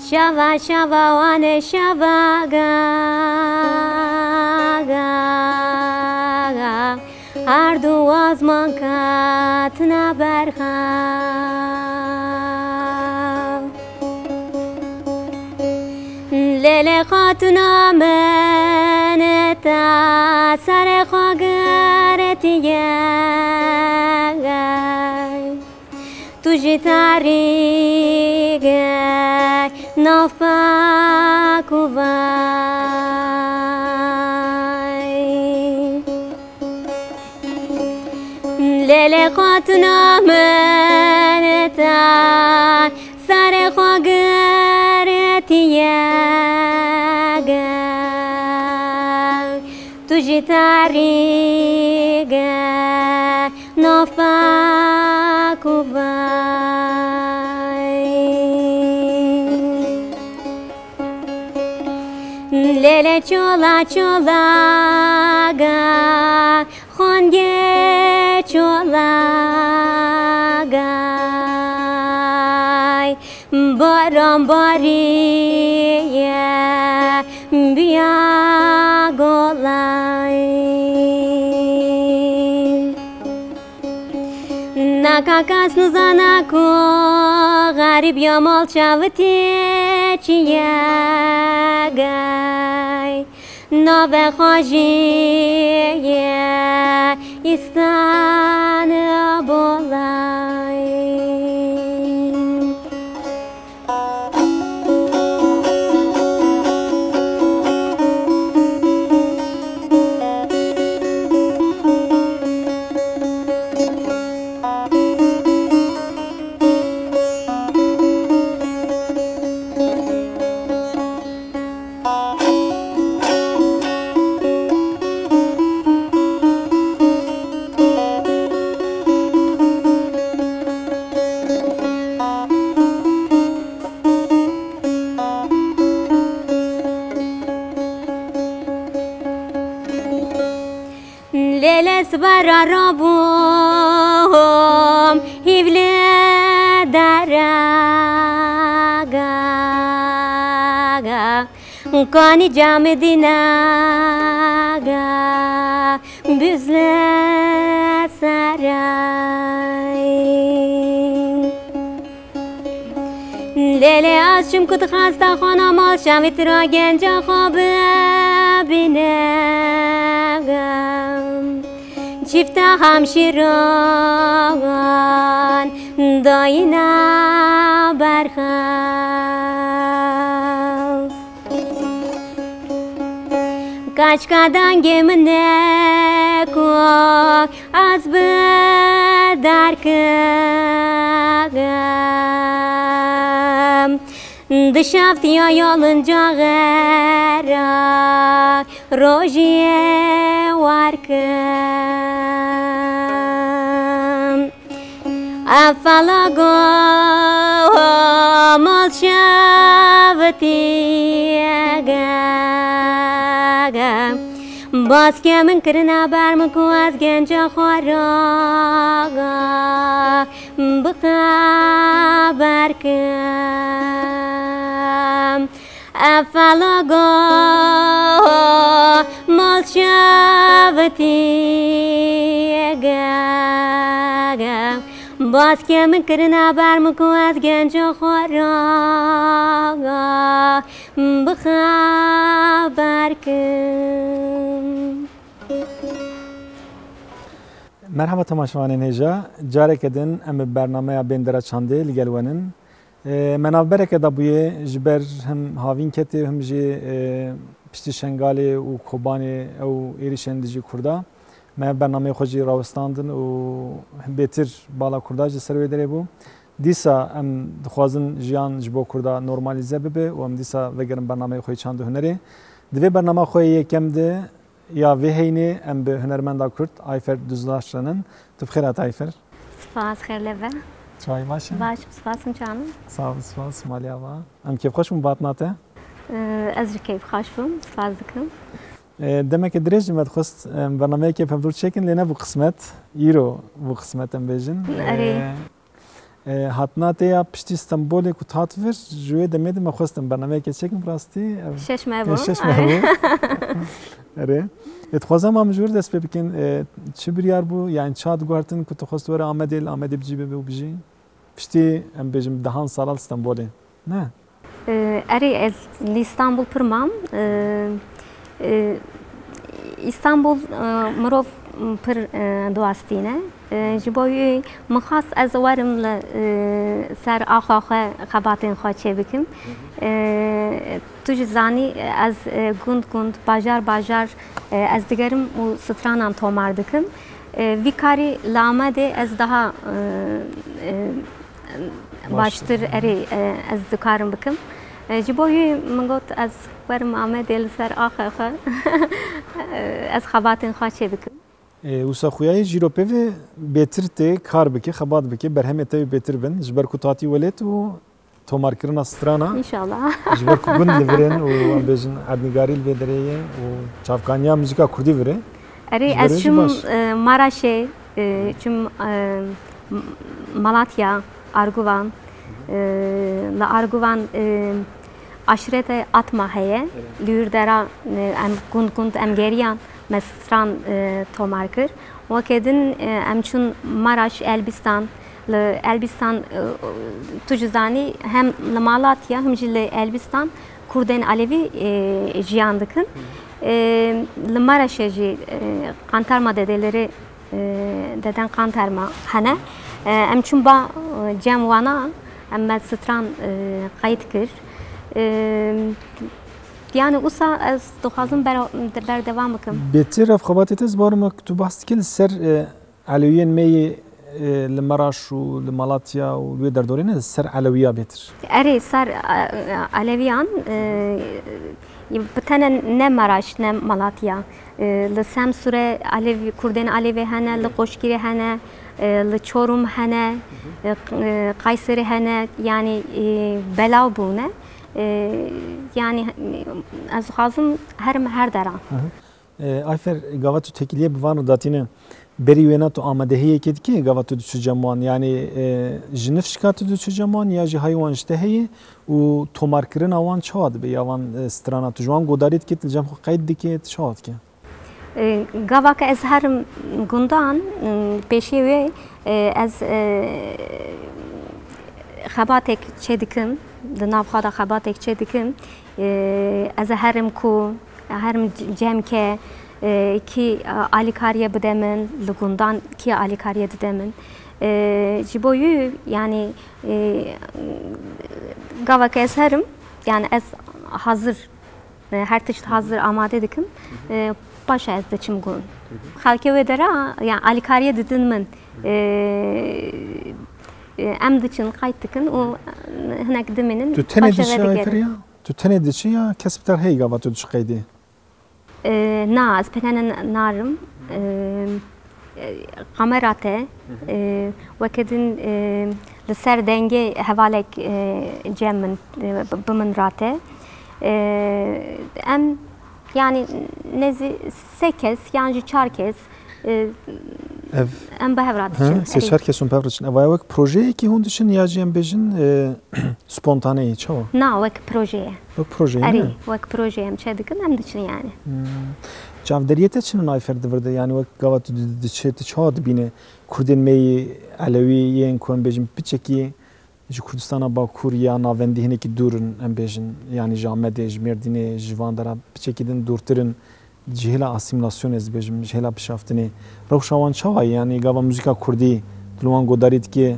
Shava shava wane shava ga ga ga Har du azman katna berha Lele khatuna meneta sare khagaretiye Tuji tarige Nafakuvai Lele khatuna meneta sare khagaretiye Tuji tarige Nafakuvai Lele chola chola ga khonge chola ga baram bariye biya golai Nakakas nuzana ko garib yamal chavti chiyagay Nove khojiye istan bolay Svara rabum hivle daraga kani jam dinaga bizle saray Lele azşım kut khasta khana mal shavit ra genja khab binagam Çifte hamşiran dayına berhal Kaç kadan gemine ko az bedarkam Dışafti ya yolunca gara rojiye varkam Afalago mal shavati gaga Bas kemin kirna barm ko az genca kharaga bkhabarkam Afalago mal shavati gaga Bas kemin kirna barm ko az genca kharaga bkhabarkam Merhaba tamaşavanên hêja careke din em bi bernameya Bêndera Çandê li gel wenin menavbereke da bûye ji ber him havîn ketê him jî piştî şengalê û kobanê ew êrişên dijî Kurda me bernameyê xwe jî rawestandin û him bêtir bala Kurda ji ser wê derê bû dîsa em dixwazin jiyan ji bo Kurda normalize bibe û em dîsa vegerin bernameyê xwe çandî hunerê Divê bername xwe yekem de ya vê heynê em bi hunermenda Kurd Ayfer Düzlaşlanın. Tu bixêr hat Ayfer. Spas xêr Çayê baş e? baş spasım canım. Sağ ol, spas, maliya va. Em kêfxweş bûn batna te? Ez ji keyf xweş bûm, spas dikim. Demek ki dirêj me dixwist bernameyekê pevdûr çêkin lê nebû qismet. Îro bû qismet em bêjin. Hatina te ya piştî Stenbolê ku hat vir ji wê demê de me xwestin bernameyekê çêkin rastî. Şeş me bû. Şeş me bû. Erê. Dixwazam am ji wir dest pê bikin çi biryar bû yani çi diguartin ku tu xwest were Amedê li Amedê bicî bê û bijî? Piştî em bêjin dehan salal Stenbolê. Ne? Erê ez li İstanbul pir mam. İstanbul mirov pir diwastîne. Ji bo wê min xwast ez werim li ser axa xwe xebatên xwe çê bikim. Tu jî zanî ez gund gund bajar ez digerim û stranan tomar dikim. Vî karî li Amedê ez daha baştir erê ez dikarim bikim. Ji bo wê min got ez werim Amedê li ser axa xwe ez xebatên xwe çê bikim. Wisa xuyayê jîropevê bêtir tê kar bike, xebat bike, berhemê te wê bêtir bin ji ber ku tatî welêt û tomarkirina strana İnşallah. ji ber ku gund li virin û em bêjin erdnîgarî li vê derê ye û çavkaniya müzîka Kurdî vire. Erê ez çûm Maraşê, çûm Malatya, Arguvan. Li Arguvan aşirete atma heye. Li Hûrdera em gund em geriyan me stran tomar kir. Wekê din em çûn Maraş, Elbistan. Li Elbistan tu jî zanî hem li Malatya hem jî li Elbistan Kurdên Alevî jiyan dikin. Li Maraşê jî qantarma dedeleri deden qantarma hene. Em çûn ba cem wana em me stran qeyt kir. Yani usa ez dixwazim berdevam bikim. Bêtir ev xebatê te zibarima ku tu behs dikî li ser Alewiyên me yê li Maraş û li Malatya û li wê derdorê ne ser Alewiya bêtir. Erê ser Aleviyan bi tene ne Maraş ne Malatya. Li Semsûrê Alevi Kurdên Alevî hene, li Qoşgirê hene, li Çorum hene, Qayserî hene yani belav bûne. Yani ez dixwazim her deran. Ayfer gava tu tekiliye bi van û datîne berî wêne tu amadehiyekê dikî gava tu diçû wan yani ji nifşika tu diçû wan ya jî hay wan ji te heye û tomarkirina wan çawa dibe ya wan strana tu ji wan godarî dikî tu cem xwe qeyd dikî tu çawa dike? Gavaka ez herim gundan pêşê wê ez xebatek çê dikim. Di navxwe de xebatek çê dikim. Ez herim ku herim cemke ki alîkariye bide min li gundan ki alîkariye dide min. Ji bo wê yani gavaka ez herim yani ez hazır her tişt hazır amade dikim. Başa ez diçim gun. Xelkê wê dera yani alîkariye didin min. Em diçin qeyt dikin û hinek diminin Tu tenê diçî Ayfer ya? Tu tenê diçî ya kes bi te heye gava tu diçî qeydê? Na ez pênene narim. Kamera te wekê din li ser dengê hevalek cem min bi min rate. Em yani nezî sê kes yan jî çar kes em bi hev radiçin. Sê çar kes hûn pev diçin. Ev wek projeyekî hûn diçin ya jî em bêjin spontaneyî çawa? Na wek projeye. Wek projeyê Erê ne? wek projeyê em çê dikin em diçin yani. Çavderiyê te çi min Ayfer divirde yani wek gava tu diçî tu çawa dibîne Kurdên me yê Alewiyên ku em bêjin piçekî ji Kurdistana Bakur ya navendî hinekî dûrin em bêjin yani ji Amedê ji Mêrdînê ji van dera piçekî din dûrtirin ji hêla asîmîlasyonê ez bêjim ji hêla pişaftinê rewşa wan çawa ye yani gava muzîka Kurdî li wan godarî dike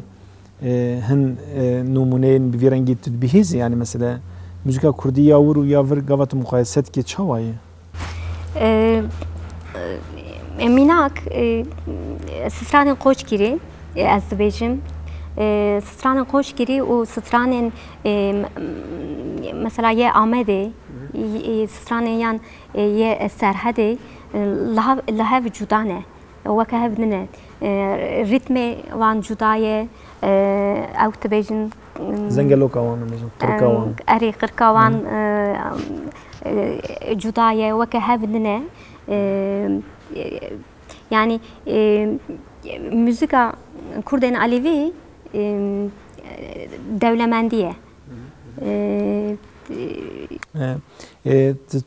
hin nûmuneyên bi vî rengî tu dibihîzî yani mesela muzîka Kurdî ya wir û ya vir gava tu muqayese dike çawa ye? Minak stranên Qoçgirî ez dibêjim stran hoş giri o stranın mesela ye Ahmedi stranın yan ye Serhadi lahav cudane وكهف لنا رتمي وان جداية أو تبين زنجلو كوان مجد قركوان أري قركوان جداية وكهف لنا يعني موسيقى كردين عليوي دولمندية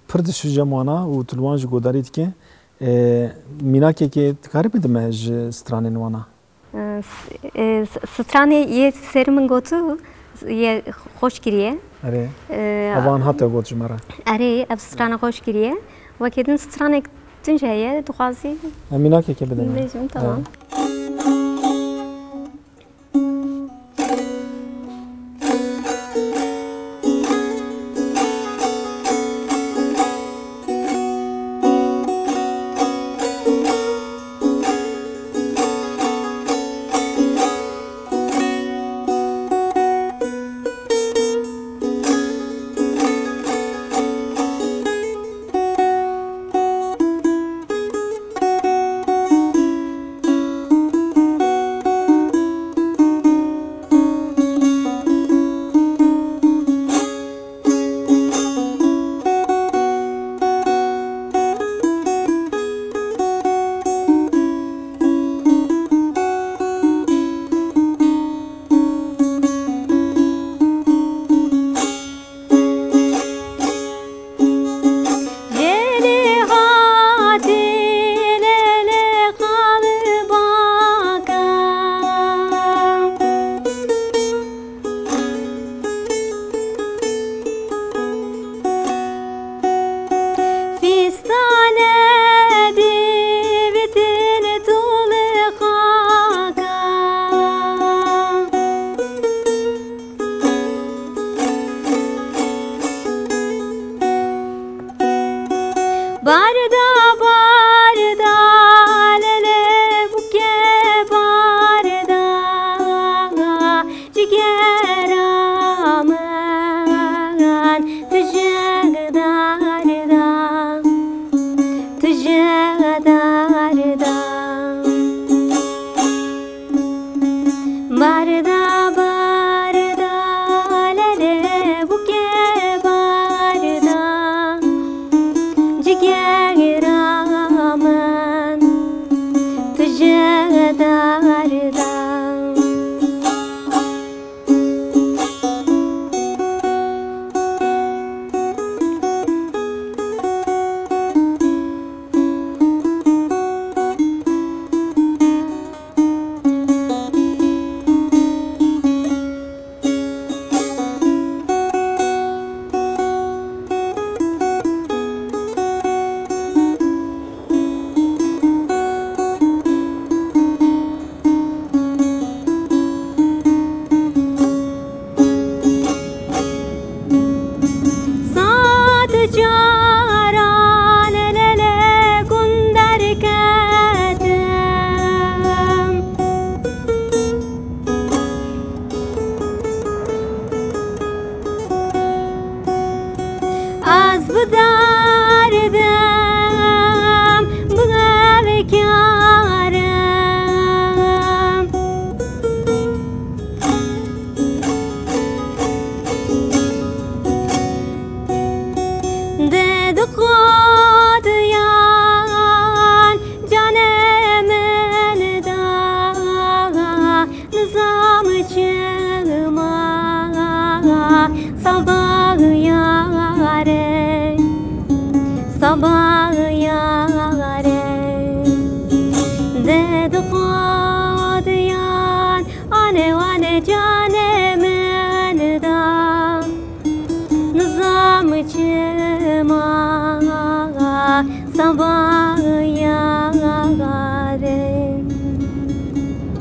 پردش جمعنا و تلوانج گوداریت که میناکی که تکاری بدم از ستران وانا ستران یه سرمن گوتو یه خوش کریه اره اوان حتی گوت جمره اره اب ستران خوش کریه و کدن ستران تنجه دخوازی میناکی که بدم بیشم تمام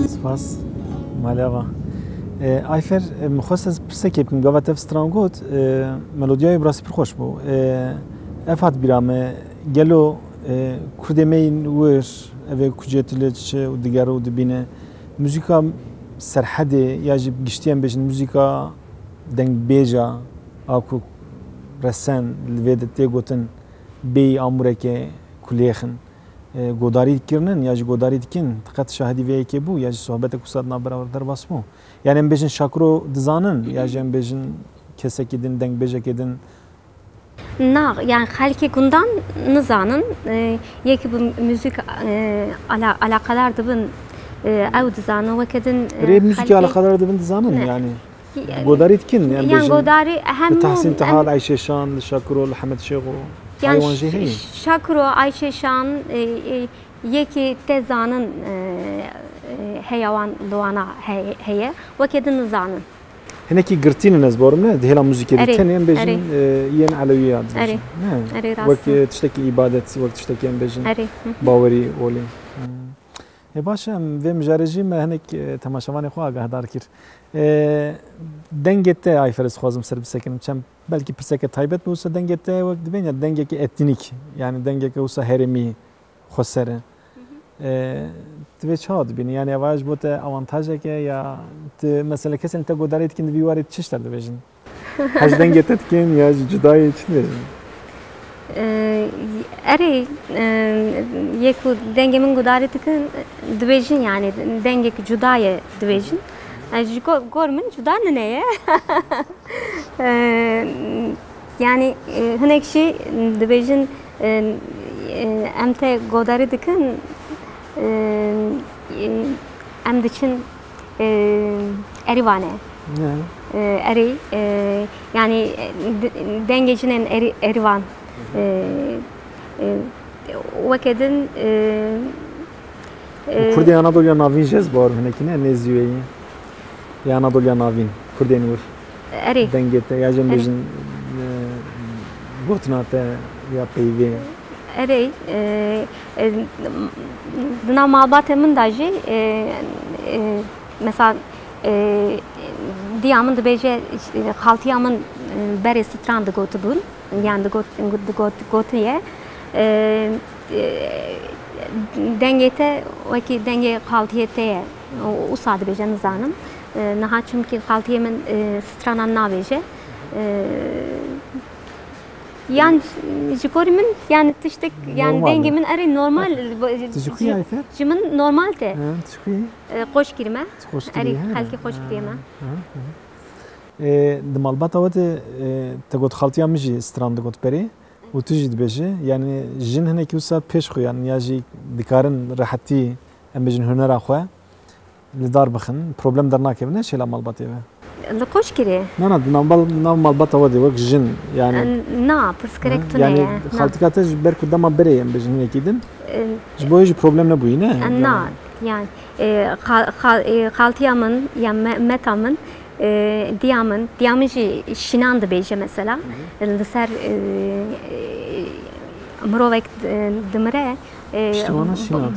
سپاس مالیاوا آیفر مخصص پرسه که گاوت افسترانگوت ملودیای براسی پرخوش بو افات بیرامه گلو کردمین ور اوه کجیتله چه و دیگر و دبینه موسیقا serhedê ya jî giştiyan bêjin müzîka dengbêja a ku resen li vê de tê gotin bêyî amûrekê kulêxin godarî dikirinin ya jî godarî dikin diqet şahidî vê yekê bû ya jî sohbetek ku sat navbera derbas bû yani em bêjin şakro dizanin ya jî em bêjin kesekê din dengbêjekê din Na, yani xelkê gundan nizanin yekî bu müzik alaqadar dibin ew dizanin weke din rê müzîkê alaqadar dibin dizanin yani godarî dikin yani godarî hemû Tahsin Tahal Ayşeşan Şakro Hemed Şêxo haywan jî heye Şakro Ayşeşan yekî te zanin heyawan Luana heye weke din nizanin Hinekî girtînin ez barim ne dihêla müzîkê de tenê em bêjin yên elewî ad wek tiştekî îbadet wek tiştekî em bêjin bawerî olê baş em vê mijarê jî me hinek temaşevanê xwe agahdar kir dengê te ayferîz dixwazim ser bisekirim çem belkî pirseke taybet bû wisa dengê te wek dibên ya dengekî etnîk yani dengeke wisa herêmî xweser e divê çawa dibînî yani ev ji bo te avantajeke ya tu mesela kesên te godarî dikin di vî warê çi şter dibêjin hez dengê te dikin ya jî cudayê çi dibêjin erê yek ku dengê min godarî dikin dibêjin yani dengekî cudayê dibêjin ji gor min cuda nineye yani hinek jî dibêjin em te godarî dikin em diçin Erivanê erê yani dengecinin Erivan weke din Kurdê Anadoluya navîn jî ez barim hinekî ne nêzîweyî ya Anadoluya navîn Kurdên wir erê dengê te ya jî em bêjin gotina te ya peyvê erê di nav malbatê min de jî mesela diya min dibêje xaltiya min berê stran digotibûn yani digotiye dengê te wekî dengê xaltiyê te ye wisa dibêje nizanim niha çimkî xaltiyê min stranan nabêje yani ji gorî min yani tiştek yani dengê min erê normal ji min normal te xweş kirîme erê xelkê xweş kiriye me di malbata we de te got xaltiya min jî stran digot berê û tu jî dibêje yani jin hinekî wisa pêş xuyan ya jî dikarin rehetî em bêjin hunera xwe li dar bixin problem dernakevin şêla malbatê ve li xweş kirê na nav malbata we de wek jin yani na pirsgirêk tune yani xaltika te ji ber ku dema berê em bêjin hinekî din ji bo jî problem nebûyî ne na yani xaltiya min ya meta min diya min jî şînan dibêje mesela li ser mirovek dimire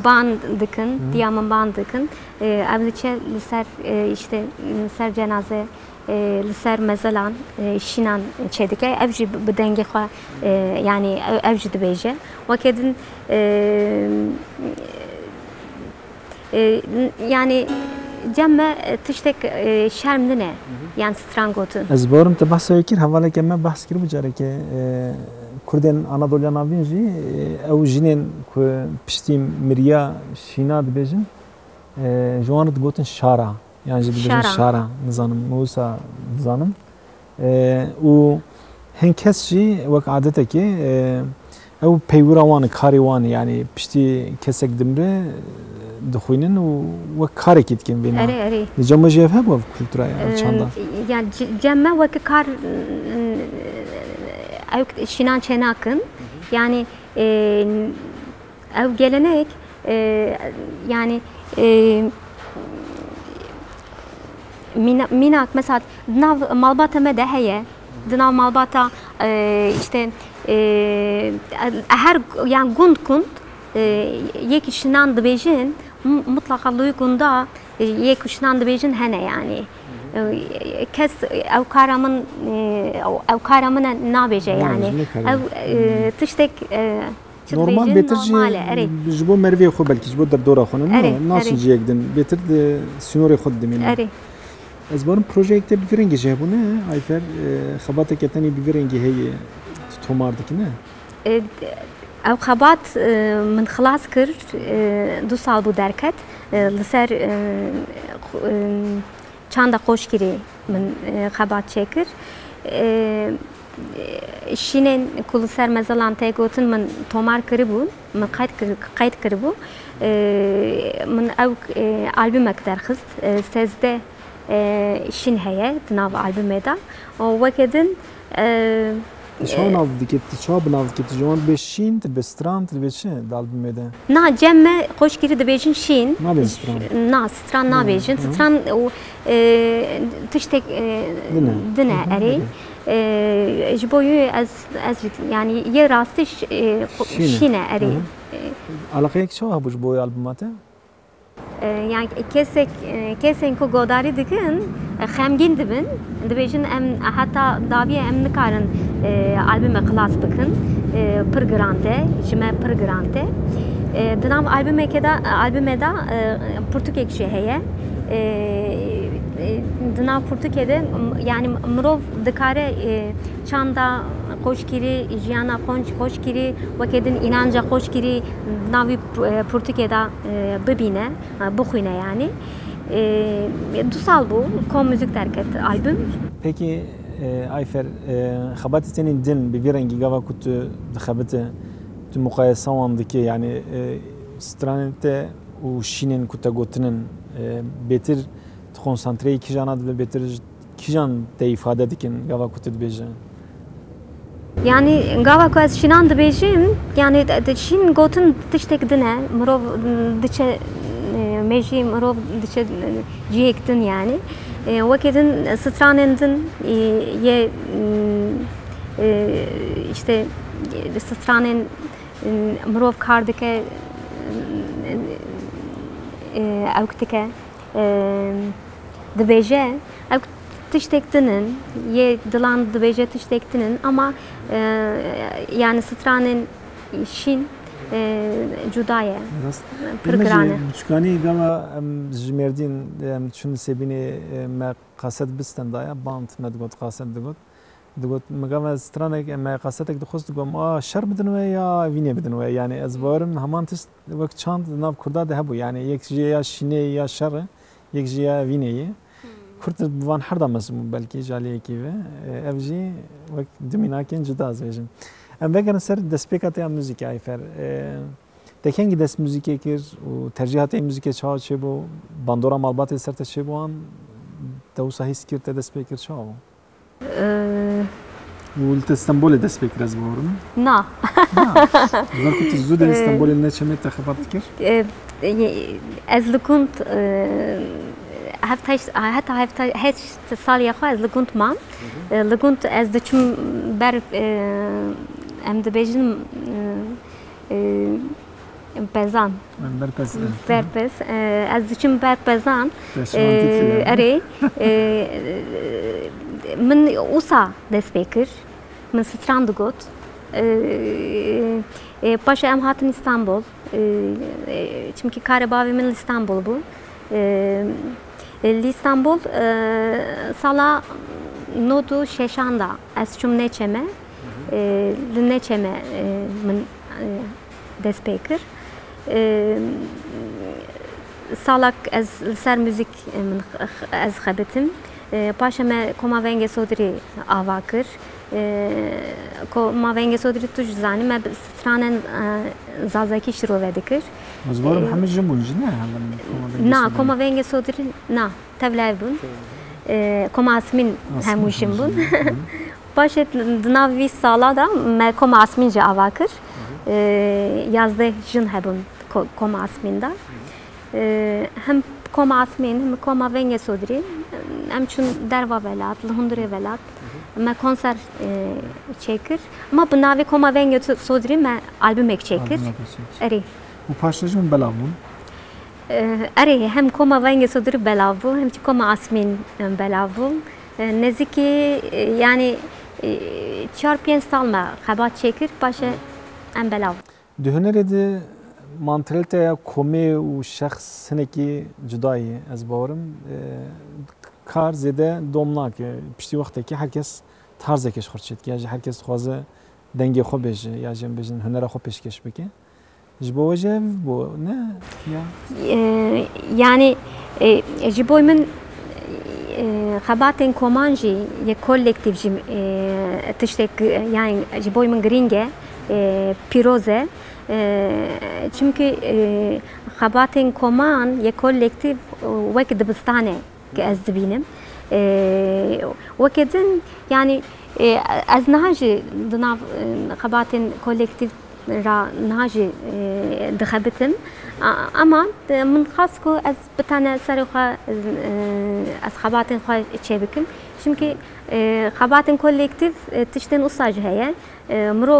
ban dikin diya min ban dikin ev diçe li ser işte li ser cenaze li ser mezelan şînan çêdike ev jî bi dengê xwe yani ev jî dibêje wekê din yani cemme tiştek şerm dine yani stran gotin ez barim te behsa kir hevaleke me behs kir bu careke Kurdên Anadoluya navîn jî ew jinên ku piştî miriya şîna dibêjin ji wan re digotin şara yani jî dibêjin şara nizanim wisa dizanim û hin kes jî wek adetekê ew peywira wan e karê wan e yani piştî kesek dimre dixwînin û wek karekî dikin vê li cem jî ev hebû ev kultura çanda yani cemme wekî kar ew şînan çênakin yani ew gelenek yani minak mesela nav malbata me de heye di nav malbata işte her yani gund yek şînan dibêjin mutlaka li gunda yek şînan dibêjin hene yani kes ew kara min nabêje yani ew tiştek normal betirci jibo merve xo belki jibo derdora xo ne nasıl jiyekdin betir de sinore xo demin ez barım projekte bir rengi je bu ne ayfer xabatek etani bir rengi heye tomardık ne او خبات من خلاص كر دو سال بو دركت لسر چند خوش کری من خبات چکر شینن کل سر مزلان تیگوتن من تومار کری بو من قید کری بو من او آلبوم اکتر خست سزده شین هیه دناو آلبومه دا و کدن شو نافذ كت شو بنافذ كت جوان بشين تبستران تبيشين دال بميدا نا جمع خوش كيري دبيجين شين ما بستران نا ستران نا بيجين ستران تشتك دنا اري جبوي از يعني يراستش شينه اري علاقه شو ابو جبوي البوماته yani kesek ko godari dikin xemgin dibin dibêjin em heta daviye em nikarin albüme xilas bikin pir giran te ji me pir giran te di nav albüme da Pirtûkek jî heye di nav Pirtûkê de yani mirov dikare çanda xoşkirî jiyana xoşkirî wekedin inanca xoşkirî navî Pirtûkê da bibîne bixwîne yani du sal bû kom müzik derket albüm. Peki Ayfer xebatê tenê din bi vî rengî gava ku tu dixebite tu muqayese wan dikî yani stranên te û şînên ku te gotinin bêtir tu konsantreyî kîjana dibe bêtir kîjan te îfade dikin gava ku tu dibêje yani gava ku ez şînan dibêjim yani şîn gotin tiştek dine mirov diçe mejî mirov diçe cihek din yani wekedin stranên din ye işte stranên mirov kar dike ew dike dibêje ew tiştek dinin ye dilan dibêje tiştek dinin ama yani stranên şîn cudaye pirgirane çukani gama ji Mêrdîn çün sebînê me qaset bistin daya band me digot qaset digot me gama stranek me qasetek dixwest digom şer bidin we ya vînê bidin we yani ez barim heman tişt wek çand nav Kurda de hebû yani yek jî ya şînê ya şer yek jî ya vîneyê Kurd bi van her da mezmûn belkî jaliyekî ve ev jî wek dimînakên cuda ez bêjim em vegerin ser destpêka te ya müzîkê Ayfer te kengî dest müzîkê kir û tercîhatê müzîkê çawa çêbû bandora malbatê ser te çêbû wan te wisa hîs kir te destpê kir çawa bû û li te Stenbolê dest pê kir ez biborim na ber ku tu zû derê Stenbolê neçemê te xebat dikir ez li gund heta heşt salya xwe ez li gund mam li gund ez diçim ber em dibêjin Bezan berpez ez diçim berpezan erê min wisa dest pê kir min stran digot paşa em hatin İstanbul çimkî karê bavê min li İstanbul bû li İstanbul sala nodu şeşan da ez çûm neçeme li neçeme min dest pê kir salak ez li ser müzik min ez xebitim paşa me koma vengê Sodrî ava kir koma vengê Sodrî tu ji zanî me stranên zazakî şirove dikir ez barim hemî jin bûn jî ne na koma vengê Sodrî na tevlev bûn koma Asmîn hemû jin bûn paşê di nav vî sala da me koma Asmîn jî ava kir yazdeh jin hebûn koma Asmîn da hem koma Asmîn hem koma vengê Sodrî em çûn derva velat li hundirê velat me konser çêkir ama bi navê koma vengê Sodrî me albümek çêkir erê û paşê jî min belav bûn erê hem koma vengê Sodrî belav bû hem jî koma Asmîn belav bû nezîkî yani 4-5 sal me xebat çêkir paşê em belav Dühüneredi mantaliteye komi u şahs hineki cudayı ez bavarım. Kar zede domnak. Pişti vaktaki herkes tarzekes xurçet. Yani herkes xwazı denge xo beji. Yani bejin hünere xo peşkeş beki. Ji bo wece bu ne? Yani ji bo min xebatên koman jî yek kolektif jî tiştek yani ji bo min giring e pîroz e çünkü xebatên koman yek kolektif wek dibistan e ki ez dibînim wekê din yani ez niha jî di nav xebatên kolektif را نهاجی دخبتم اما من خاص کو از بتانه سر خو از خباتن خو چه بکم çünkü خباتن kolektif tişten usaj heye مرو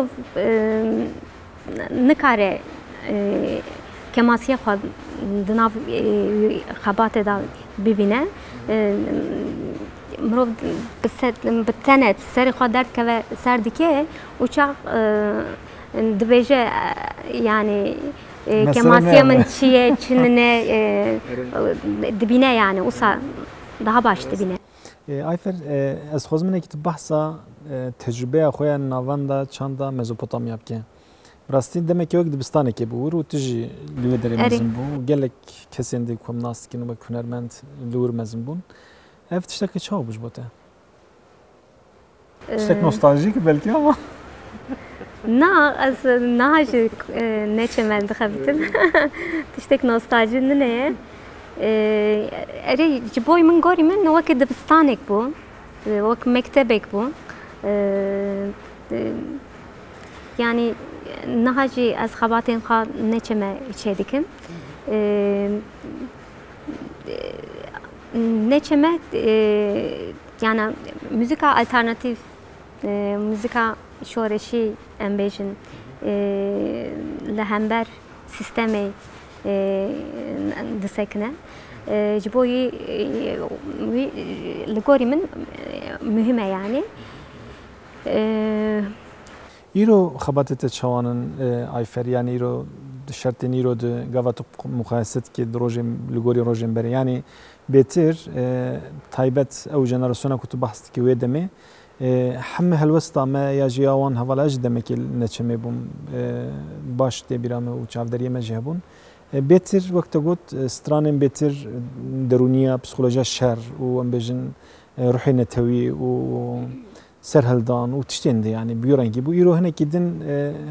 نکاره کماسیه خو دناف خبات دا ببینه مرو بتانه سر خو درد که سر دیگه uçak dibêje yani kemasiye min çiye çinine dibine yani usa daha baş dibine. Ayfer ez xwazim nekî behsa tecrübeya xwe ya navanda çanda Mezopotamya bike. Rastî demek ki wek dibistanekê bû û tu jî li wê derê mezin bû. Gelek kesên dî ku nas dikin wek hunermend li wir mezin bûn. Ev tiştekî çawa bû ji bo te? Tiştek nostaljîk belkî ama Na az nahajı neçemel dixebitim. Tiştek nostalji ne? Eri ji boy min gorî min wekî dibistanek bû, wek mektebek bû. Yani nahajî ez xebatên xwe neçeme çê dikim. Neçeme yani müzika alternatif müzika şoreşi em bêjin li hember sistemê disekine ji bo wî li gorî min mühim e yani. îro xebatê te çawanin Ayfer yani îro şertên îro di gava tu muqayeset kê di rojên li gorî rojên berê yani bêtir taybet ew jenerasyona ku tu behs dikî wê demê hemî helwesta me ya jî ya wan hevala ji demekî neçemê bûn baş tê bîra me û çavderiyê me jî hebûn. Bêtir wek te got stranên bêtir derûniya psîkolojiya şer û em bêjin ruhê netewî û serhildan û tiştên de yani bi rengî bû îro hinekî din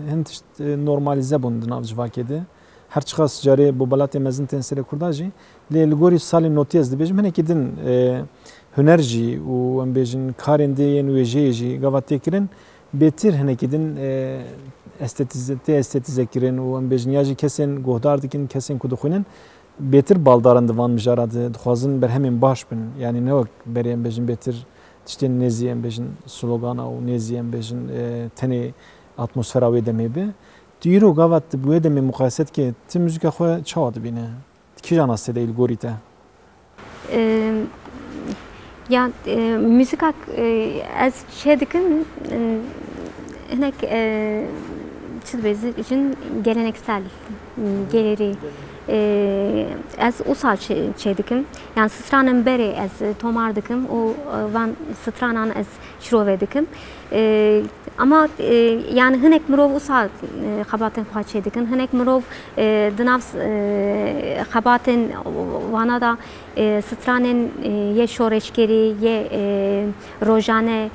hin tişt normalize bûn di nav civakê de. Her çiqas carê bo belatê mezin tên serê Kurda jî lê li gorî salên notî ez dibêjim hinekî din huner jî û em bêjin karên dê yên wêjeyê jî gava tê kirin bêtir hinekî din estetize kirin û em bêjin ya jî kesên guhdar dikin kesên ku dixwînin bêtir baldaran di van mijara de dixwazin berhemên baş bin yani ne wek berê em bêjin bêtir tiştên nêzî em bêjin slogana û nêzî em bêjin tenê atmosfera wê demê be. Tu îro gava bi wê demê muqayeset kê ti müzika xwe çawa dibîne? Kîjan astê de il gorî te? Ya müzika ez şey dikim hinek çi dibêjin geleneksel geleri ez usal çê dikim yani stranên berê ez tomar dikim û van stranan ez şirovê dikim ama yani hinek mirov usal xebatên xwe çê dikin hinek mirov di nav xebatên wana da stranên yê şoreşgerî yê rojane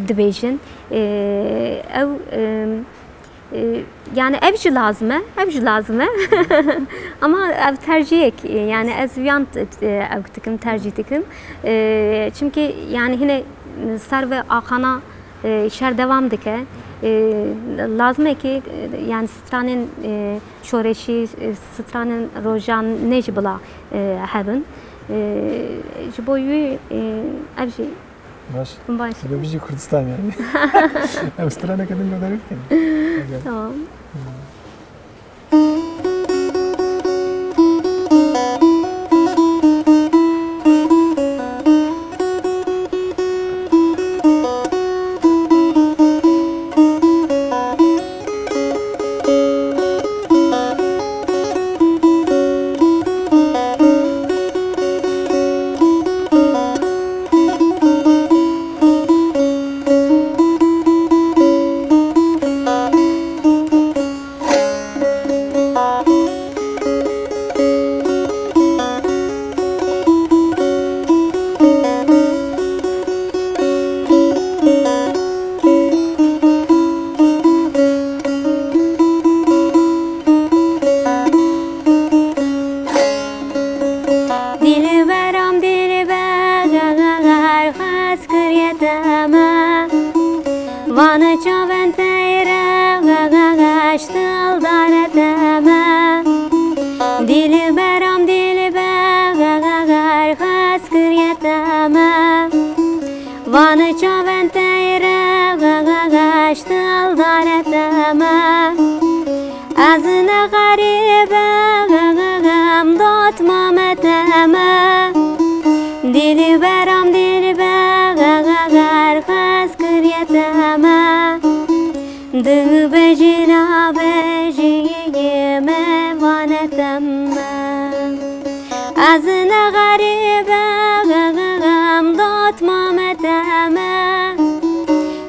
dibêjin ew yani ev jî lazım e, ev jî lazım e ama ev tercihek yani ez viyan ev dikim tercih dikim çünkü yani yine ser ve axana şer devam dike lazım e ki yani stranên şoreşî stranên rojan ne jî bila hebin ji bo wî ev jî baş. Baş. Bu bijî Kurdistan yani. Ev straneke din godarik kin. Tamam. daldareteme Dilberam dilber haskıriyeteme Vanı çaventeyre daldareteme Azına garibem dotmam eteme Dilberam dilber haskıriyeteme Dıbecina beciyeme vaneteme Azına garibem dotmam eteme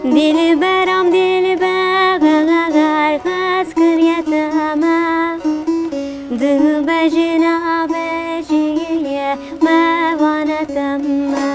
Dilberam dilber haskıriyeteme Dıbecina beciyeme vaneteme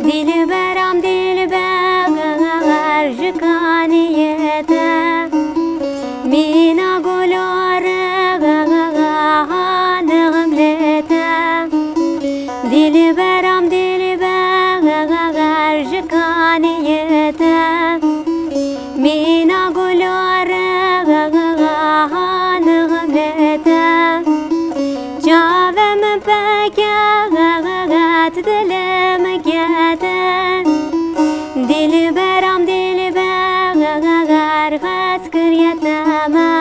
Dilberam dilber jkaniyete Mina gulare hanımlete Dilberam dilber jkaniyete Mina gulare hanımlete Cavem pekat dilim gede Dilberam dilber haskıriyeteme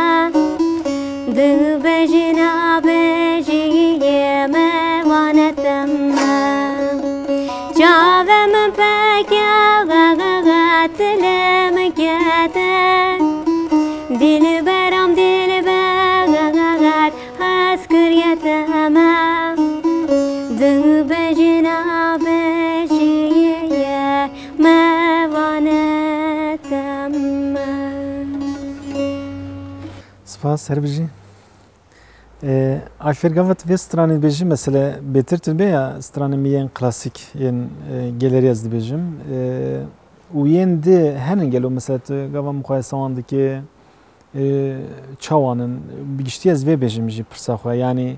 Dıbecina beciyeme vaneteme Cavem pekat dilim gede Dilberam dilber haskıriyeteme Dıbecina beciyeme vaneteme Spas herbiji. Alfer gavat ve stranı bejim mesela beter tülbe ya stranı miyen klasik yen geleri yazdı bejim. Uyendi henin gelo mesela gava mukayesavandaki çavanın biliştiyaz ve bejimci pırsaxwa yani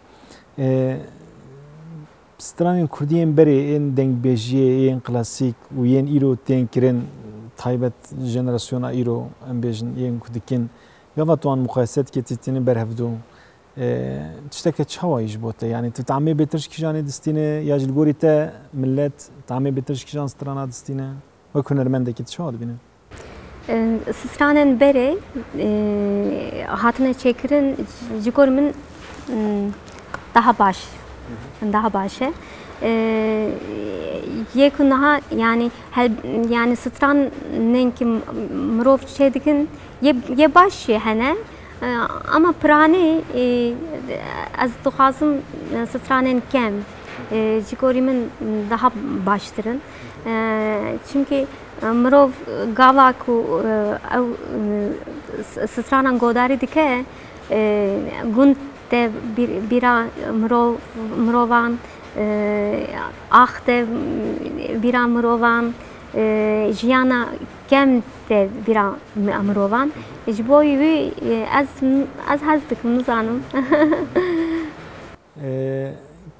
stranın kurdiyen beri en denk bejiye en klasik uyen iro tenkiren taybet jenerasyona iro en bejin en kudikin gava tuan mukayeset ketitini berhevdu تشتكي تشويش بوته يعني تتعمي بترش كيجان دستينه يا جلغوريته ملت تعمي بترش كيجان سترانا دستينه وكون رمندك تشوال بينه Sıstranen beri hatına çekirin jikorumun daha başı yekunaha yani yani stran nenki mrov çedikin ye başı hene ama prani az tuhazım stranen kem jikorumun daha baştırın çünkü mrov gavaku stranan godari dike gunte bira mrovan ahte bira mrovan jiyana kem de bira mrovan jboyu az hazdık nuzanım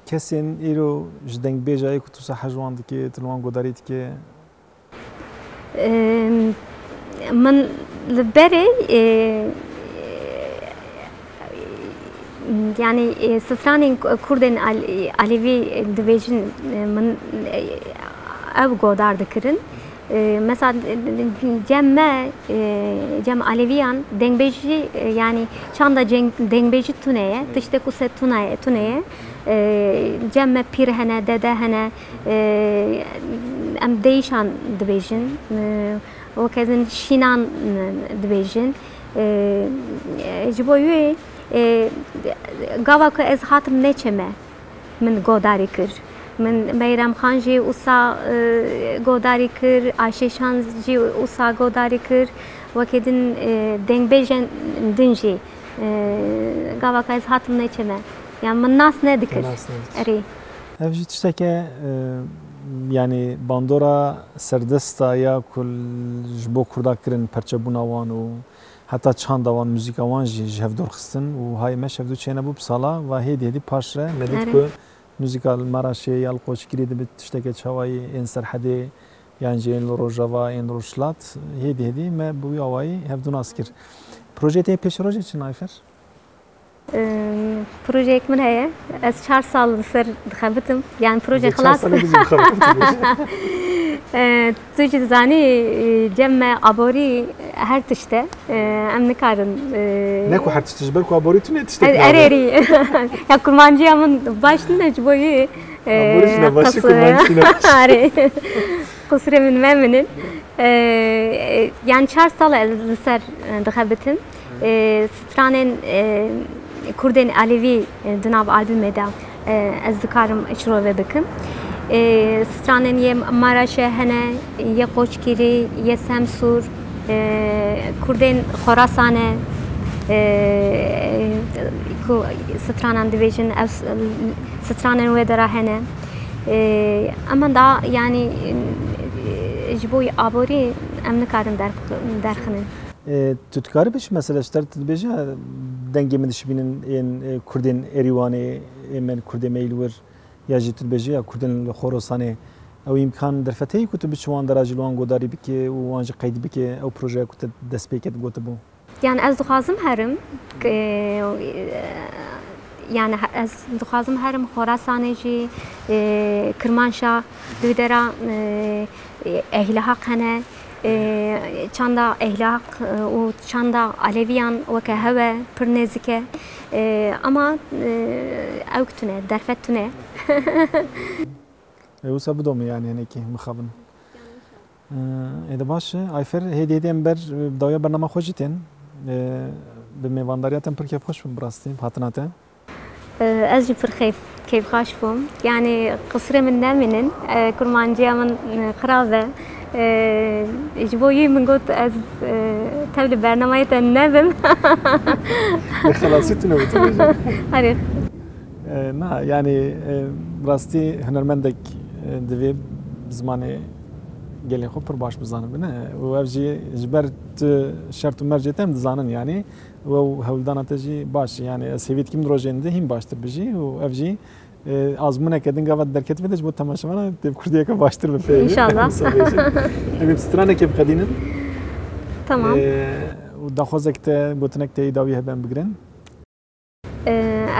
kesin iro jdenk bejay kutu sahajwandaki tulwan godari dike من البري يعني ستراني كردن علوي دبيجن من أو قدار ذكرن مثلا جم علويان دنبيجي يعني شاندا دنبيجي تونية تشتكو ست تونية جم بيرهنا ددهنا أم ديشان دبيجن وكذا شينان دبيجن جبوي قاوك از هاتم نچمه من قداری کر من میرم خان جی اوسا گوداری کر آشیشان جی اوسا گوداری کر وکیدن دنگ بیجن دنجی گاوا کایز هاتم نچمه yani من ناس ندکر اری evjit tişteke yani bandora serdesta ya kul jbo kurda kirin perçebûna wan û heta çanda wan müzîka wan jî ji hev dorxistin û hayê me şevdû çêne bû sala ve hêdî hêdî paş re medît ku müzîka li Maraşê ya li Qoçgirî dibe tişteke çawayî ên serhedê yan jî ên li Rojava ên li Rojhilat hêdî hêdî me bû awayî hevdû nas kir. Projeyê te pêşrojê çi Ayfer? Projeyek min heye ez 4 sal li ser dixebitim yani proje xelas tu jî dizanî cem me aborî her tişte em nikarin ne ku her tişte ji ber ku aborî tu ne tiştek erêrî ya kurmancıya min baş ne ji bo wî aborî ji ne başî kurmancî ne qusrê min me minin yani 4 sal li ser dixebitim stranên Kurdên Alevî di nav albûmê de ez dikarim îşrove bikim. Stranên yê Maraşê hene, yê Qoçgirî, yê Semsûr, Kurdên Xorasanê ku stranan dibêjin ev stranên wê de re hene. Ama da yani ji bo aborî em nikarin derxinin. Tu dikarî biş mesela ji te dibêje dengê min dişibînin ên Kurdên Erîwanê ên Kurdê Meylwir ya jî tu dibêje ya Kurdên li Xorasanê ew îmkan derfet heye ku tu bi wan dera ji wan godarî bike û wan jî qeyd bike ew projeya ku te dest pê ket gotibû. Yani ez dixwazim herim yani ez dixwazim herim Xorasanê jî Kirmanşah di dera ehli haq hene çanda ehli haq û çanda Aleviyan weke hewe pir nêzik e ama ew tune derfet tune wisa bidomî yani hinekî mixabin êde baş e Ayfer hêdî hêdî em ber dawya bername xwe jî tên bi mêvandariya te pir kêfxweş bûm bi rastî hatina te ez jî pir kêfxweş bûm yani qisrê min nemînin kurmanciya min xirab e ji bo wî min got ez tev li bernameyê te nebim xelasî tune wî herî na yani rastî hunermendek divê zimanê gelên xwe pir baş bizanin bine û ev jî ji ber tu şert û mercê te em dizanin yani û hewldana te jî baş yani ez hêvî dikim rojên de hîn baştir bijî û ev jî azmûneke din gava derket vede ji bo temaşevana têv kurdiyeke baştir bi pê İnşallah. Em stranekê biqedînin tamam û daxwazek te gotinek te dawî hebe em bigirin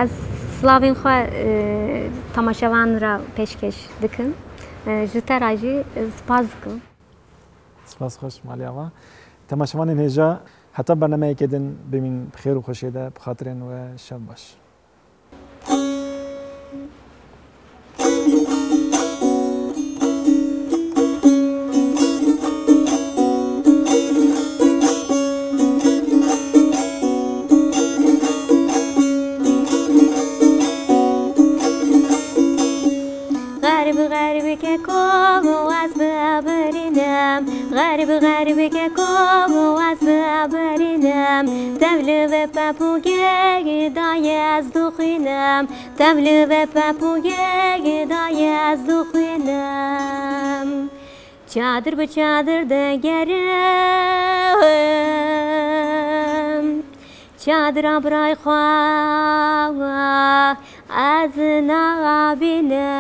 ez slavên xwe temaşevan ra pêşkêş dikim ji te re jî spas dikim spas xweş malê ava temaşevanên hêja heta bernameyekê din bimîn bi xêr û xweşê de bi xatirên we şev baş. غرب که کام و از ببرینم تبلو و پپوگه دای از دخینم تبلو و پپوگه دای از دخینم چادر به چادر دگرم چادر برای خواه از نبینم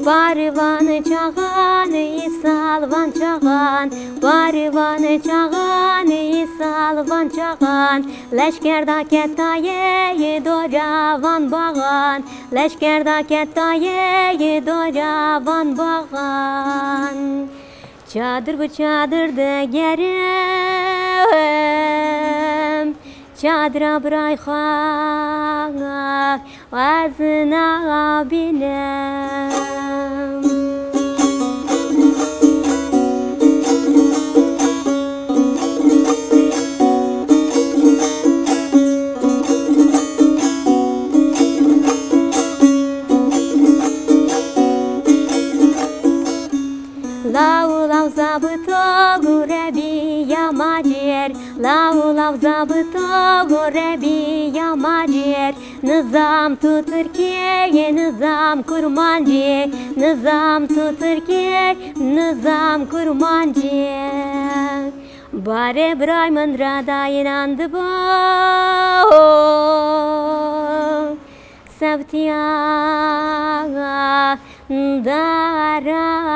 Barivan çağan, salvan çağan Barivan çağan, salvan çağan Leşkerda ketaye doravan bağan Leşkerda ketaye doravan bağan Çadır bu çadır da gerim çadıra bırakak vazına binem. Lau zabıto gurebi yamacier, lau zabıto gurebi yamacier. Nizam tu Türkiye, nizam kurmancı, nizam tu Türkiye, nizam kurmancı. Bare bray mandrada inandı bu. Sevtiya daracı.